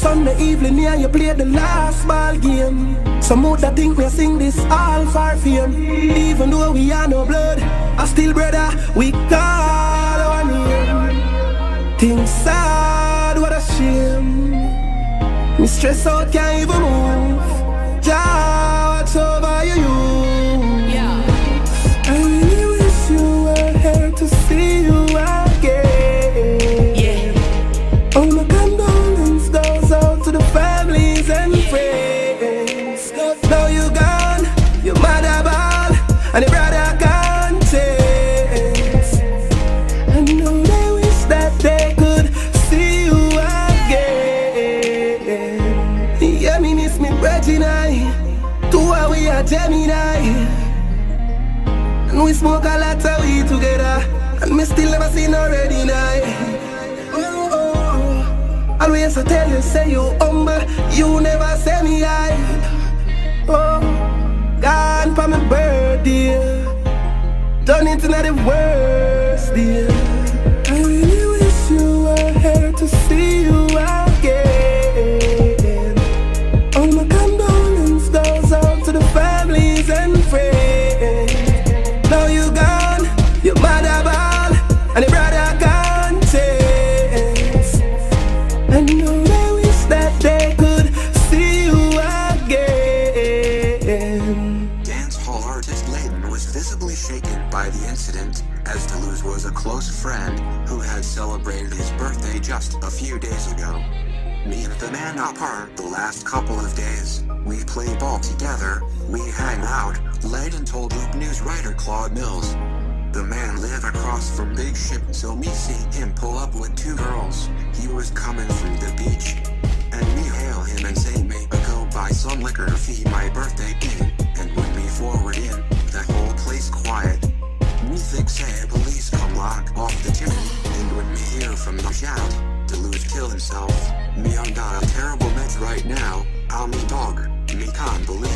Sunday evening, yeah, you played the last ball game. Some would that think we sing this all for fame. Even though we are no blood, I still brother, we call our name. Things sad, what a shame. Me stress out, can't even move. Jah, what's over you? Yeah. I really wish you were here to see you again. Yeah. Oh, my condolence goes out to the families and friends. Now you gone, your mother ball, and your brother conscience. I know they wish that they could see you again. Yeah, me miss me Regina. Two are we are Gemini. And we smoke a lot of weed together. And me still never seen no ready night. Always I tell you, say you humble, you never say me high. Oh, gone for my birthday, done it in the worst day. I really wish you were here to see you again. All my condolence goes out to the families and friends. Now you gone, your mother ball, and your brother conscience. I know they wish that they could see you again. Dancehall artist Layton was visibly shaken by the incident, as Deleuze was a close friend who had celebrated his birthday just a few days ago. Me and the man apart the last couple of days. We play ball together, we hang out, Layton told Loop News writer Claude Mills. The man live across from Big Ship, so me see him pull up with two girls. He was coming from the beach, and me hail him and say maybe go buy some liquor to feed my birthday pig. And when me forward in, the whole place quiet. Me think say police come lock off the chimney, and when me hear from the shout, Deleuze kill himself. Me on got a terrible meds right now, I'm me dog, me can't believe